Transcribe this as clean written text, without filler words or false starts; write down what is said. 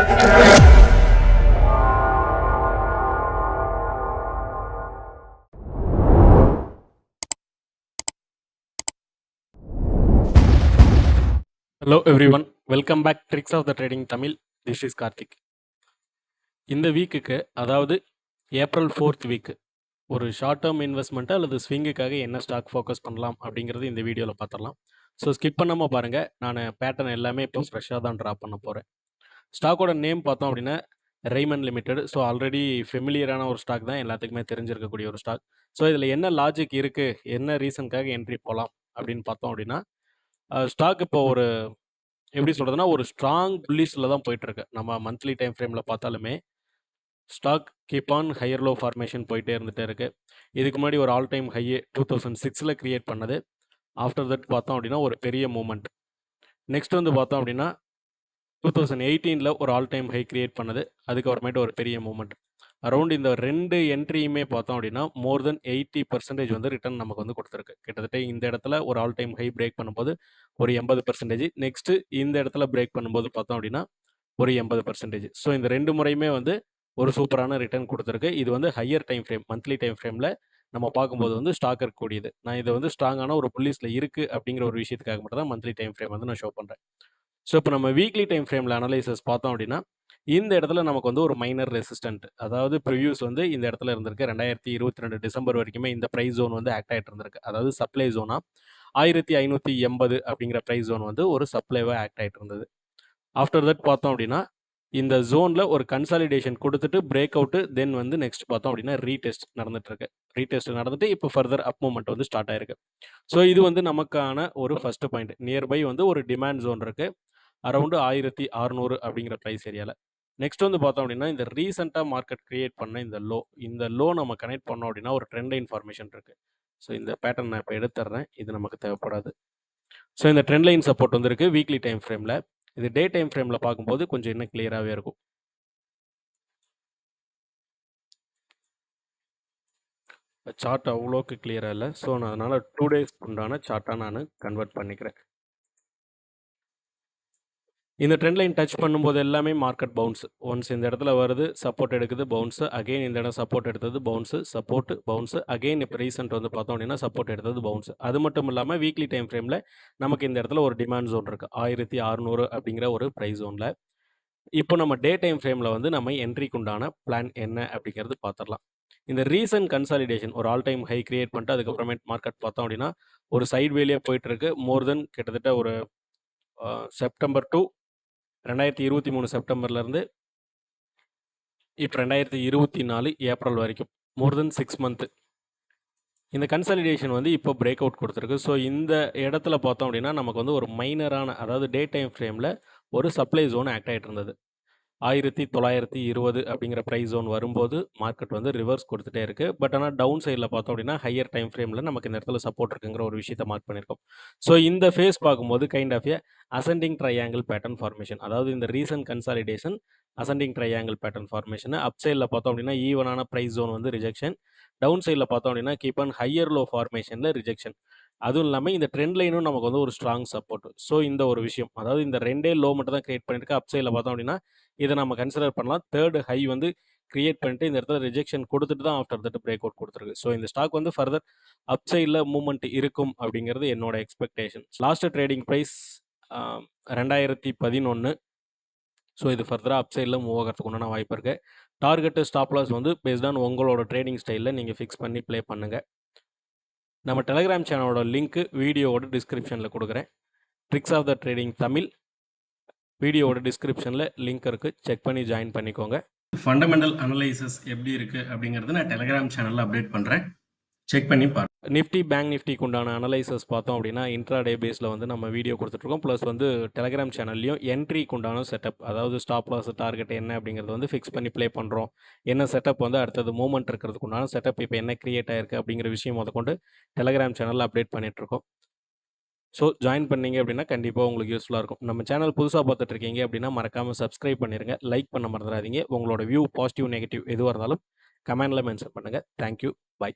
Hello everyone, welcome back Tricks of the Trading Tamil. This is Karthik. இந்த வீக்குக்கு அதாவது April 4th week ஒரு short term investment அல்லது ஸ்விங்குக்காக என்ன ஸ்டாக் ஃபோக்கஸ் பண்ணலாம் அப்படிங்கிறது இந்த வீடியோவில் பார்த்துடலாம். ஸோ ஸ்கிப் பண்ணாமல் பாருங்கள். நான் பேட்டர்ன் எல்லாமே இப்போ ஃப்ரெஷ்ஷாக தான் ட்ரா பண்ண போகிறேன். ஸ்டாக்கோட நேம் பார்த்தோம் அப்படின்னா ரெய்மன் லிமிடெட். ஸோ ஆல்ரெடி ஃபெமிலியரான ஒரு ஸ்டாக் தான், எல்லாத்துக்குமே தெரிஞ்சிருக்கக்கூடிய ஒரு ஸ்டாக். ஸோ இதில் என்ன லாஜிக் இருக்குது, என்ன ரீசனுக்காக என்ட்ரி போகலாம் அப்படின்னு பார்த்தோம் அப்படின்னா, ஸ்டாக் இப்போ ஒரு எப்படி சொல்கிறதுனா ஒரு ஸ்ட்ராங் புல்லிஷில் தான் போயிட்டுருக்கு. நம்ம மந்த்லி டைம் ஃப்ரேமில் பார்த்தாலுமே stock keep on higher low formation போயிட்டே இருந்துகிட்டே இருக்குது. இதுக்கு முன்னாடி ஒரு ஆல் டைம் ஹையே 2006 கிரியேட் பண்ணது. ஆஃப்டர் தட் பார்த்தோம் அப்படின்னா ஒரு பெரிய மூமெண்ட். நெக்ஸ்ட் வந்து பார்த்தோம் அப்படின்னா 2018 ஒரு ஆல் டைம் ஹை கிரியேட் பண்ணது. அதுக்கப்புறமேட்டு ஒரு பெரிய மூமெண்ட். அரௌண்ட் இந்த 2 என்ட்ரியுமே பார்த்தோம் அப்படின்னா மோர் தென் 80% வந்து ரிட்டர்ன் நமக்கு வந்து கொடுத்துருக்கு. கிட்டத்தட்ட இந்த இடத்துல ஒரு ஆல் டைம் ஹை பிரேக் பண்ணும்போது ஒரு 80%, நெக்ஸ்ட்டு இந்த இடத்துல பிரேக் பண்ணும்போது பார்த்தோம் அப்படின்னா ஒரு 80%. ஸோ இந்த 2 முறையுமே வந்து ஒரு சூப்பரான ரிட்டர்ன் கொடுத்துருக்கு. இது வந்து higher time frame, monthly time ஃப்ரேமில் நம்ம பார்க்கும்போது வந்து ஸ்டாக் இருக்கக்கூடியது. நான் இதை வந்து ஸ்ட்ராங்கான ஒரு புல்லிஸில் இருக்குது அப்படிங்கிற ஒரு விஷயத்துக்காக மட்டும் தான் மந்த்லி டைம் ஃப்ரேம் வந்து நான் ஷோ பண்ணுறேன். ஸோ இப்போ நம்ம வீக்லி டைம் ஃப்ரேமில் அனலைசஸ் பார்த்தோம் அப்படின்னா இந்த இடத்துல நமக்கு வந்து ஒரு மைனர் ரெசிஸ்டன்ட், அதாவது ப்ரிவியூஸ் வந்து இந்த இடத்துல இருந்திருக்கு. 2022 டிசம்பர் வரைக்குமே இந்த ப்ரைஸ் ஜோன் வந்து ஆக்ட் ஆகிட்டு இருந்திருக்கு. அதாவது சப்ளை ஜோனாக 1580 அப்படிங்கிற ப்ரைஸ் ஜோன் வந்து ஒரு சப்ளைவாக ஆக்ட் ஆகிட்டு இருந்தது. ஆஃப்டர் தட் பார்த்தோம் அப்படின்னா இந்த ஜோனில் ஒரு கன்சாலிடேஷன் கொடுத்துட்டு பிரேக் அவுட்டு, தென் வந்து நெக்ஸ்ட் பார்த்தோம் அப்படின்னா ரீடெஸ்ட் நடந்துட்டுருக்கு. ரீடெஸ்ட் நடந்துட்டு இப்போ ஃபர்தர் அப் மூமெண்ட் வந்து ஸ்டார்ட் ஆயிருக்கு. ஸோ இது வந்து நமக்கான ஒரு ஃபஸ்ட்டு பாயிண்ட். நியர்பை வந்து ஒரு டிமாண்ட் ஜோன் இருக்குது, அரௌண்டு 1600 அப்படிங்கிற ப்ரைஸ் ஏரியாவில். நெக்ஸ்ட் வந்து பார்த்தோம் அப்படின்னா இந்த ரீசெண்டாக மார்க்கெட் கிரியேட் பண்ண இந்த லோ நம்ம கனெக்ட் பண்ணோம் அப்படின்னா ஒரு ட்ரெண்ட் லைன் ஃபார்மேஷன் இருக்குது. ஸோ இந்த பேட்டர்ன் நான் இப்போ எடுத்துடுறேன், இது நமக்கு தேவைப்படாது. ஸோ இந்த ட்ரெண்ட் லைன் சப்போர்ட் வந்துருக்கு வீக்லி டைம் ஃப்ரேமில். இது டே டைம் ஃப்ரேமில் பார்க்கும்போது கொஞ்சம் இன்னும் கிளியராகவே இருக்கும். சார்ட் அவ்வளோக்கு கிளியராக இல்லை. ஸோ நான் அதனால் 2 days உண்டான சார்ட்டாக நான் கன்வெர்ட் பண்ணிக்கிறேன். இந்த ட்ரெண்ட் லைன் டச் பண்ணும்போது எல்லாமே மார்க்கெட் பவுன்ஸ். ஒன்ஸ் இந்த இடத்துல வருது, சப்போர்ட் எடுக்குது, பவுன்ஸு, அகெயின் இந்த இடம் சப்போர்ட் எடுத்தது, பவுன்ஸு, சப்போர்ட், பவுன்ஸு, அகெயின் இப்போ ரீசெண்ட் வந்து பார்த்தோம் அப்படின்னா சப்போர்ட் எடுத்தது, பவுன்ஸு. அது மட்டும் இல்லாமல் வீக்லி டைம் ஃப்ரேமில் நமக்கு இந்த இடத்துல ஒரு டிமாண்ட் ஜோன் இருக்குது 1600 அப்படிங்கிற ஒரு ப்ரைஸ் ஜோனில். இப்போ நம்ம டே டைம் ஃப்ரேமில் வந்து நம்ம என்ட்ரிக்கு உண்டான பிளான் என்ன அப்படிங்கிறது பார்த்துடலாம். இந்த ரீசன்ட் கன்சாலிடேஷன் ஒரு ஆல் டைம் ஹை கிரியேட் பண்ணிட்டு அதுக்கப்புறமேட்டு மார்க்கெட் பார்த்தோம் அப்படின்னா ஒரு சைட் வேலியாக போயிட்டுருக்கு. மோர் தென் கிட்டத்தட்ட ஒரு செப்டம்பர் டு 2023 செப்டம்பர்லேருந்து இப்போ 2024 ஏப்ரல் வரைக்கும் மோர் தென் 6 மந்த்து இந்த கன்சாலிடேஷன் வந்து இப்போ பிரேக் அவுட் கொடுத்துருக்கு. ஸோ இந்த இடத்துல பார்த்தோம் அப்படின்னா நமக்கு வந்து ஒரு மைனரான, அதாவது டே டைம் ஃப்ரேமில் ஒரு சப்ளை ஜோன் ஆக்ட் ஆகிட்டு இருந்தது. 1920 அப்படிங்கிற ப்ரைஸ் ஜோன் வரும்போது மார்க்கெட் வந்து ரிவர்ஸ் கொடுத்துட்டே இருக்குது. பட் ஆனால் டவுன் சைடில் பார்த்தோம் அப்படின்னா ஹையர் டைம் ஃப்ரேமில் நமக்கு இந்த இடத்துல சப்போர்ட் இருக்குங்கிற ஒரு விஷயத்தை மார்க் பண்ணியிருக்கோம். ஸோ இந்த ஃபேஸ் பார்க்கும்போது kind of a ascending triangle pattern formation, அதாவது இந்த recent consolidation ascending triangle pattern formation. Up சைடில் பார்த்தோம் அப்படின்னா ஈவனான ப்ரைஸ் ஜோன் வந்து ரிஜெக்ஷன், டவுன் சைடில் பார்த்தோம் அப்படின்னா கீப் ஆன் ஹையர் லோ ஃபார்மேஷனில் ரிஜெக்ஷன். அதுவும் இல்லாமல் இந்த ட்ரெண்ட் லைனும் நமக்கு வந்து ஒரு ஸ்ட்ராங் சப்போர்ட். ஸோ இந்த ஒரு விஷயம், அதாவது இந்த 2 லோ மட்டும் தான் கிரியேட் பண்ணியிருக்கு. அப் சைடில் பார்த்தோம் அப்படின்னா இதை நம்ம கன்சிடர் பண்ணலாம். தேர்ட் ஹை வந்து கிரியேட் பண்ணிட்டு இந்த இடத்துல ரிஜெக்ஷன் கொடுத்துட்டு தான் ஆஃப்டர் தட் பிரேக் அவுட் கொடுத்துருக்கு. ஸோ இந்த ஸ்டாக் வந்து ஃபர்தர் அப் சைடில் மூவ்மெண்ட் இருக்கும் அப்படிங்கிறது என்னோட expectation. Last trading price 2011. So இது ஃபர்தராக அப் சைடில் மூவ் ஆகிறதுக்கு உண்டான வாய்ப்பு இருக்குது. டார்கெட்டு ஸ்டாப் லாஸ் வந்து பேஸ்ட் ஆன் உங்களோட ட்ரேடிங் ஸ்டைலில் நீங்கள் ஃபிக்ஸ் பண்ணி ப்ளே பண்ணுங்கள். நம்ம டெலகிராம் சேனலோட லிங்க்கு வீடியோவோட டிஸ்கிரிப்ஷனில் கொடுக்குறேன். Tricks of the trading Tamil வீடியோவோட டிஸ்கிரிப்ஷனில் லிங்க் இருக்குது, செக் பண்ணி ஜாயின் பண்ணிக்கோங்க. ஃபண்டமெண்டல் அனலைசஸ் எப்படி இருக்குது அப்படிங்கிறது நான் டெலகிராம் சேனலில் அப்டேட் பண்ணுறேன், செக் பண்ணி பாருங்கள். நிஃப்டி பேங்க் நிஃப்டிக்கு உண்டான அனலைசஸ் பார்த்தோம் அப்படின்னா இன்ட்ராடே பேஸில் வந்து நம்ம வீடியோ கொடுத்துட்ருக்கோம். ப்ளஸ் வந்து டெலகிராம் சேனல்லையும் என்ட்ரிக்கு உண்டான செட்டப், அதாவது ஸ்டாப் லாஸ் டார்கெட் என்ன அப்படிங்கிறது வந்து ஃபிக்ஸ் பண்ணி ப்ளே பண்ணுறோம். என்ன செட்டப் வந்து அடுத்தது மூவ்மெண்ட் இருக்கிறதுக்கு உண்டான செட்டப் இப்போ என்ன கிரியேட் ஆயிருக்கு அப்படிங்கிற விஷயம் முதற்கொண்டு டெலகிராம் சேனலில் அப்டேட் பண்ணிகிட்ருக்கோம். ஸோ ஜாயின் பண்ணீங்க அப்படின்னா கண்டிப்பாக உங்களுக்கு யூஸ்ஃபுல்லாக இருக்கும். நம்ம சேனல் புதுசாக பார்த்துட்ருக்கீங்க அப்படின்னா மறக்காமல் சப்ஸ்கிரைப் பண்ணிடுங்க, லைக் பண்ண மறந்துடாதீங்க. உங்களோட வியூ பாசிட்டிவ் நெகட்டிவ் எதுவாக இருந்தாலும் கமெண்டில் மென்ஷன் பண்ணுங்கள். Thank you, by.